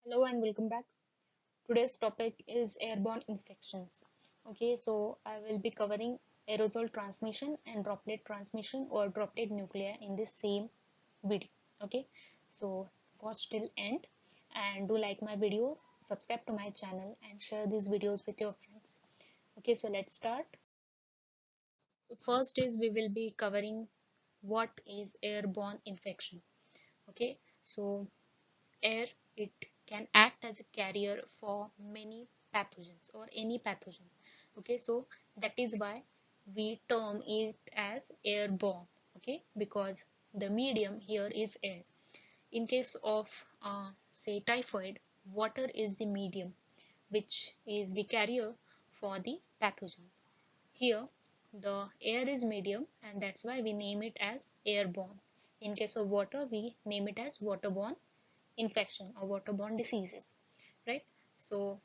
Hello and welcome back. Today's topic is airborne infections. Okay, so I will be covering aerosol transmission and droplet transmission or droplet nuclei in this same video. Okay, so watch till end and do like my video, subscribe to my channel and share these videos with your friends. Okay, so let's start. So first is we will be covering what is airborne infection. Okay, so air, it can act as a carrier for many pathogens or any pathogen. Okay, so that is why we term it as airborne. Okay, because the medium here is air. In case of say typhoid, water is the medium which is the carrier for the pathogen. Here the air is medium and that's why we name it as airborne. In case of water, we name it as waterborne infection or waterborne diseases, right? So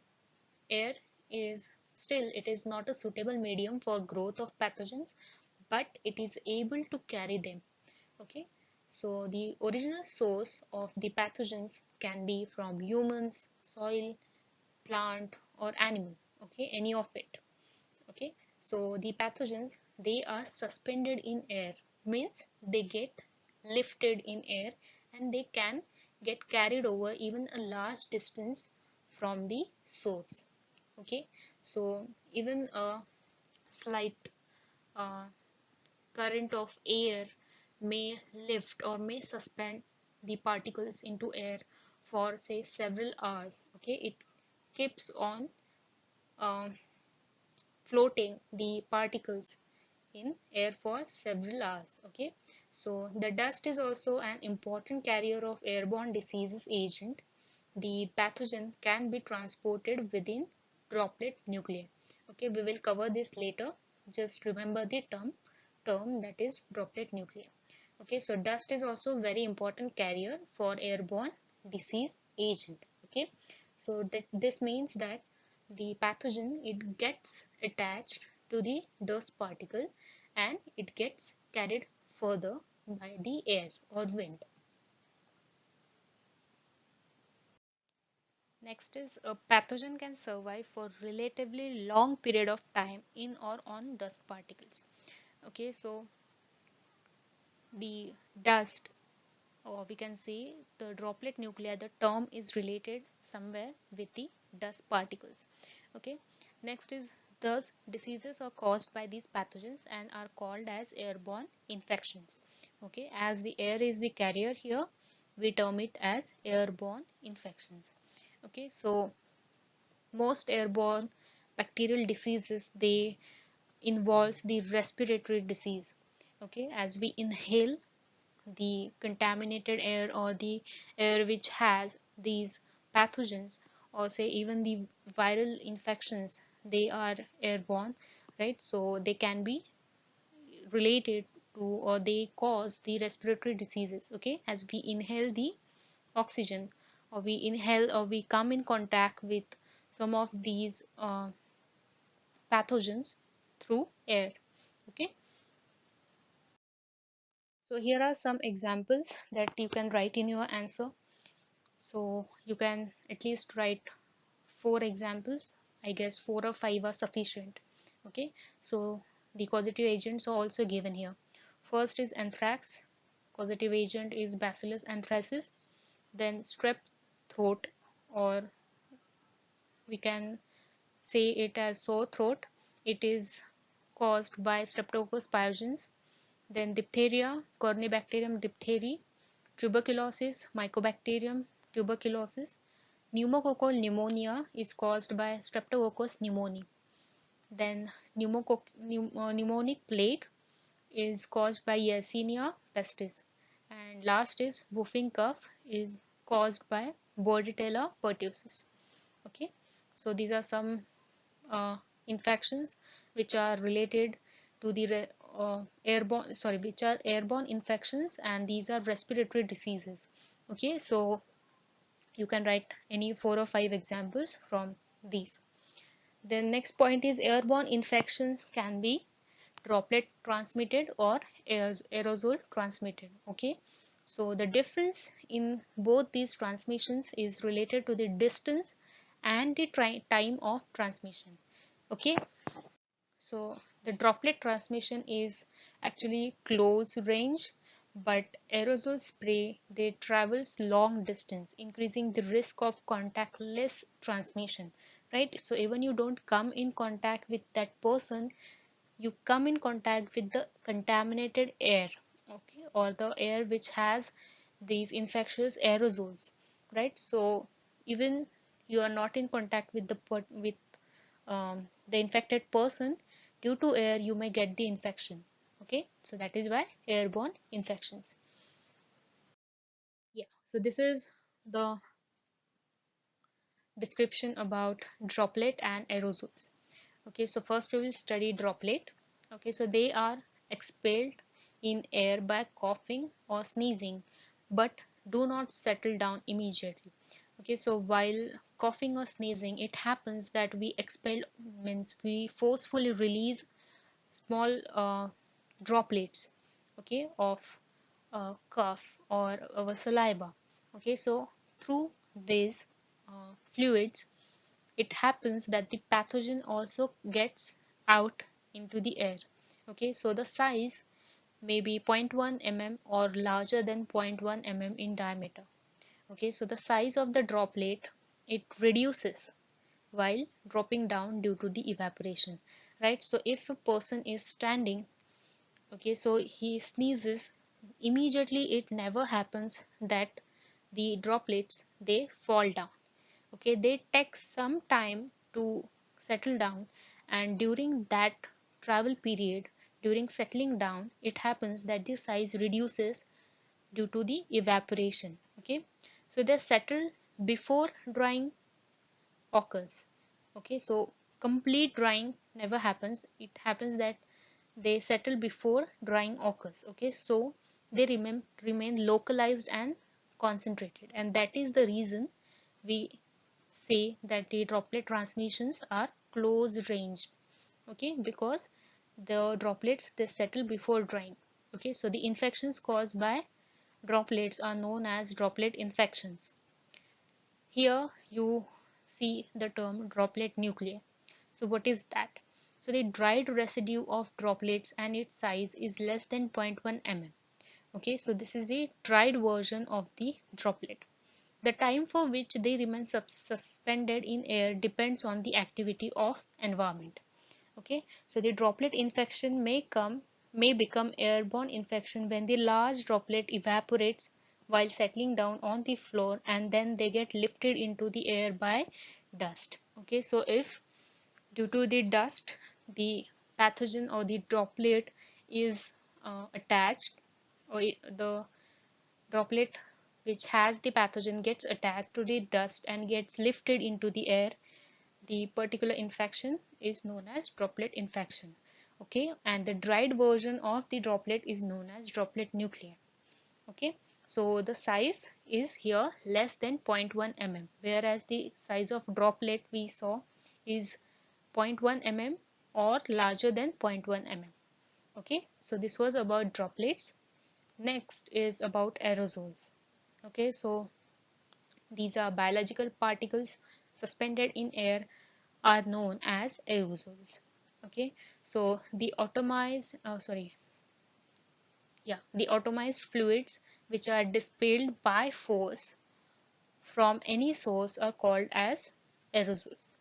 air is still, it is not a suitable medium for growth of pathogens, but it is able to carry them. Okay, so the original source of the pathogens can be from humans, soil, plant or animal. Okay, any of it. Okay, so the pathogens, they are suspended in air, means they get lifted in air and they can get carried over even a large distance from the source. Okay, so even a slight uh, current of air may lift or may suspend the particles into air for say several hours. Okay, it keeps on uh, floating the particles in air for several hours. Okay, so the dust is also an important carrier of airborne diseases agent. The pathogen can be transported within droplet nuclei. Okay, we will cover this later. Just remember the term that is droplet nuclei. Okay, so dust is also very important carrier for airborne disease agent. Okay, so this means that the pathogen, it gets attached to the dust particle and it gets carried further by the air or wind. Next is a pathogen can survive for relatively long period of time in or on dust particles. Okay, so the dust, or we can say the droplet nuclei, the term is related somewhere with the dust particles. Okay, next is thus diseases are caused by these pathogens and are called as airborne infections. Okay, as the air is the carrier here, we term it as airborne infections. Okay, so most airborne bacterial diseases, they involves the respiratory disease. Okay, as we inhale the contaminated air or the air which has these pathogens, or say even the viral infections, they are airborne, right? So they can be related to, or they cause the respiratory diseases. Okay, as we inhale the oxygen, or we inhale or we come in contact with some of these pathogens through air. Okay, so here are some examples that you can write in your answer. So you can at least write 4 examples. I guess 4 or 5 are sufficient. Okay, so the causative agents are also given here. First is anthrax. Causative agent is Bacillus anthracis. Then strep throat, or we can say it as sore throat. It is caused by Streptococcus pyogenes. Then diphtheria, Corynebacterium diphtheriae. Tuberculosis, Mycobacterium tuberculosis. Pneumococcal pneumonia is caused by Streptococcus pneumoniae. Then pneumonic plague is caused by Yersinia pestis. And last is whooping cough is caused by Bordetella pertussis. Okay, so these are some infections which are related to the airborne, sorry, which are airborne infections, and these are respiratory diseases. Okay, so you can write any 4 or 5 examples from these. The next point is airborne infections can be droplet transmitted or aerosol transmitted. Okay, So the difference in both these transmissions is related to the distance and the time of transmission. Okay, so the droplet transmission is actually close range, but aerosol spray they travels long distance, increasing the risk of contactless transmission, right? So even you don't come in contact with that person, you come in contact with the contaminated air, okay, or the air which has these infectious aerosols, right? So even you are not in contact with the infected person, due to air you may get the infection. Okay, so that is why airborne infections. Yeah, so this is the description about droplet and aerosols. Okay, so first we will study droplet. Okay, so they are expelled in air by coughing or sneezing, but do not settle down immediately. Okay, so while coughing or sneezing, it happens that we expel, means we forcefully release small droplets, okay, of cough or our saliva. Okay, so through these fluids, it happens that the pathogen also gets out into the air. Okay, so the size may be 0.1 mm or larger than 0.1 mm in diameter. Okay, so the size of the droplet, it reduces while dropping down due to the evaporation, right? So if a person is standing, okay, so he sneezes, immediately it never happens that the droplets they fall down. Okay, they take some time to settle down, and during that travel period, during settling down, it happens that the size reduces due to the evaporation. Okay, so they settle before drying occurs. Okay, so complete drying never happens, it happens that they settle before drying occurs. Okay, so they remain localized and concentrated, and that is the reason we say that the droplet transmissions are close ranged. Okay, because the droplets they settle before drying. Okay, so the infections caused by droplets are known as droplet infections. Here you see the term droplet nuclei. So what is that? So the dried residue of droplets and its size is less than 0.1 mm. Okay, so this is the dried version of the droplet. The time for which they remain suspended in air depends on the activity of environment. Okay, so the droplet infection may become airborne infection when the large droplet evaporates while settling down on the floor, and then they get lifted into the air by dust. Okay, so if due to the dust the pathogen or the droplet is attached, or the droplet which has the pathogen gets attached to the dust and gets lifted into the air, the particular infection is known as droplet infection. Okay, and the dried version of the droplet is known as droplet nuclei. Okay, so the size is here less than 0.1 mm, whereas the size of droplet we saw is 0.1 mm or larger than 0.1 mm. Okay, so this was about droplets. Next is about aerosols. Okay, so these are biological particles suspended in air, are known as aerosols. Okay, so the atomized fluids which are dispelled by force from any source are called as aerosols.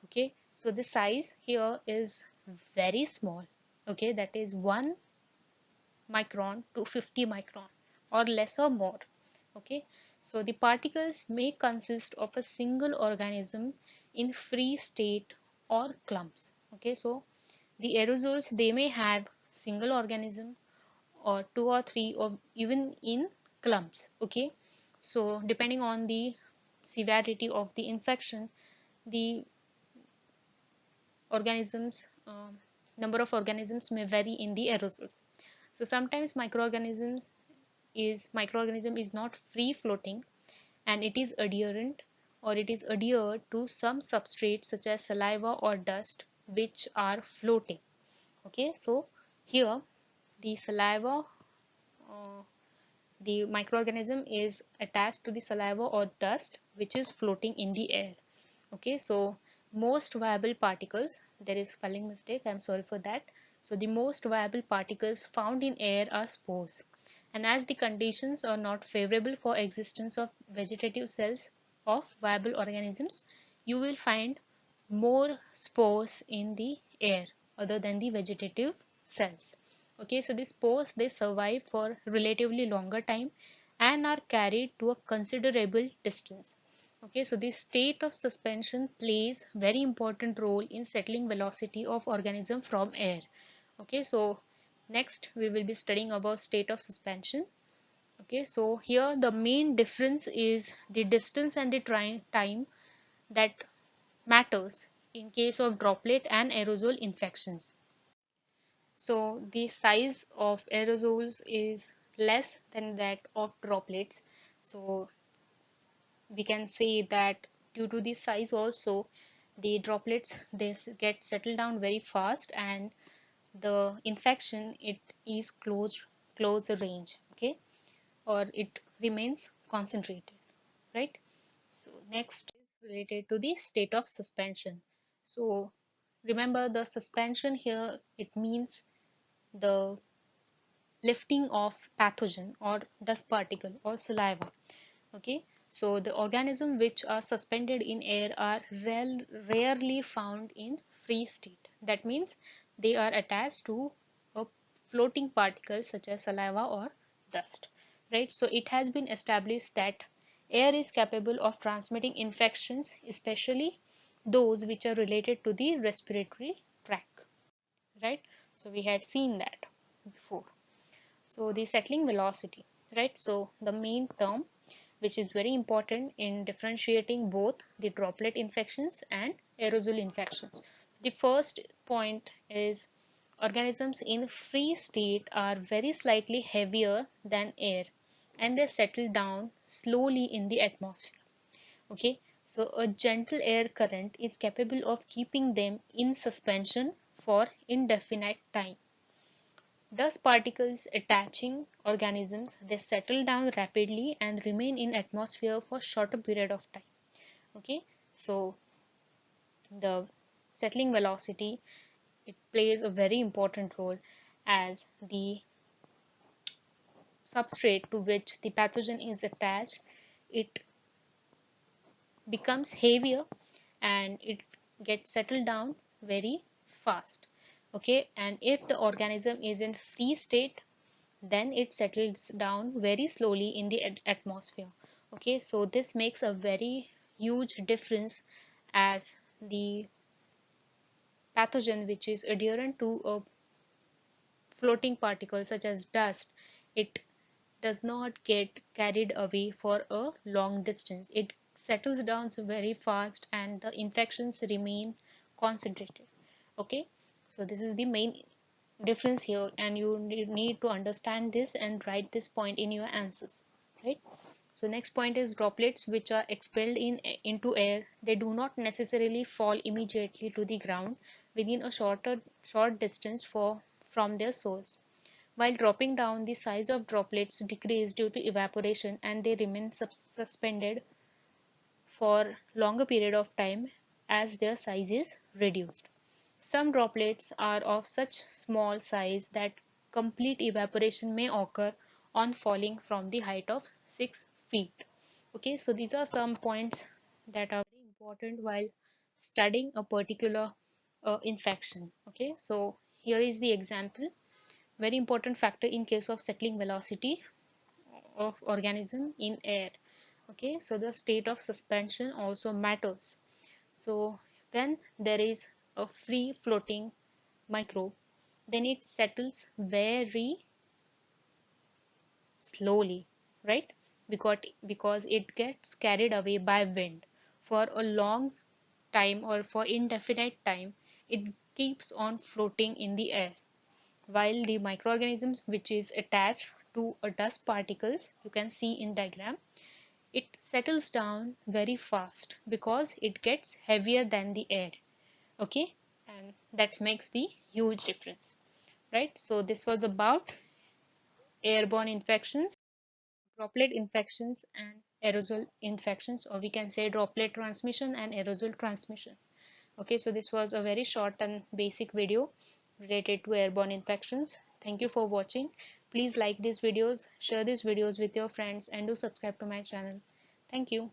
Okay, so the size here is very small. Okay, that is 1 micron to 50 micron or less or more. Okay, so the particles may consist of a single organism in free state or clumps. Okay, so the aerosols they may have single organism or two or three or even in clumps. Okay, so depending on the severity of the infection, the organisms number of organisms may vary in the aerosols. So sometimes microorganism is not free floating, and it is adherent or it is adhered to some substrate such as saliva or dust which are floating. Okay, so here the saliva uh, the microorganism is attached to the saliva or dust which is floating in the air. Okay, so most viable particles, there is spelling mistake, I'm sorry for that. So the most viable particles found in air are spores, and as the conditions are not favorable for existence of vegetative cells of viable organisms, you will find more spores in the air other than the vegetative cells. Okay, so the spores, they survive for relatively longer time and are carried to a considerable distance. Okay, so the state of suspension plays very important role in settling velocity of organism from air. Okay, so next we will be studying about state of suspension. Okay, so here the main difference is the distance and the time that matters in case of droplet and aerosol infections. So the size of aerosols is less than that of droplets. So we can say that due to the size also, the droplets, they get settled down very fast, and the infection, it is close range, okay, or it remains concentrated, right? So next is related to the state of suspension. So remember, the suspension here, it means the lifting of pathogen or dust particle or saliva. Okay, so the organisms which are suspended in air are rarely found in free state. That means they are attached to a floating particle such as saliva or dust, right? So it has been established that air is capable of transmitting infections, especially those which are related to the respiratory tract, right? So we had seen that before. So the settling velocity, right? So the main term which is very important in differentiating both the droplet infections and aerosol infections. The first point is organisms in free state are very slightly heavier than air, and they settle down slowly in the atmosphere. Okay, so a gentle air current is capable of keeping them in suspension for indefinite time. Dust particles attaching organisms, they settle down rapidly and remain in atmosphere for shorter period of time. Okay, so the settling velocity, it plays a very important role, as the substrate to which the pathogen is attached, it becomes heavier and it gets settled down very fast. Okay, and if the organism is in free state, then it settles down very slowly in the atmosphere. Okay, so this makes a very huge difference, as the pathogen which is adherent to a floating particle such as dust, it does not get carried away for a long distance. It settles down very fast and the infections remain concentrated. Okay, so this is the main difference here, and you need to understand this and write this point in your answers, right? So next point is droplets which are expelled into air, they do not necessarily fall immediately to the ground within a short distance from their source. While dropping down, the size of droplets decrease due to evaporation, and they remain suspended for longer period of time as their size is reduced. Some droplets are of such small size that complete evaporation may occur on falling from the height of 6 feet. Okay, so these are some points that are very important while studying a particular infection. Okay, so here is the example. Very important factor in case of settling velocity of organism in air. Okay, so the state of suspension also matters. So when there is a free floating microbe, then it settles very slowly, right? Because it gets carried away by wind for a long time or for indefinite time, it keeps on floating in the air, while the microorganism which is attached to a dust particles, you can see in diagram, it settles down very fast because it gets heavier than the air. Okay, and that makes the huge difference, right? So this was about airborne infections. droplet infections and aerosol infections, or we can say droplet transmission and aerosol transmission. Okay, so this was a very short and basic video related to airborne infections. Thank you for watching. Please like these videos, share these videos with your friends, and do subscribe to my channel. Thank you.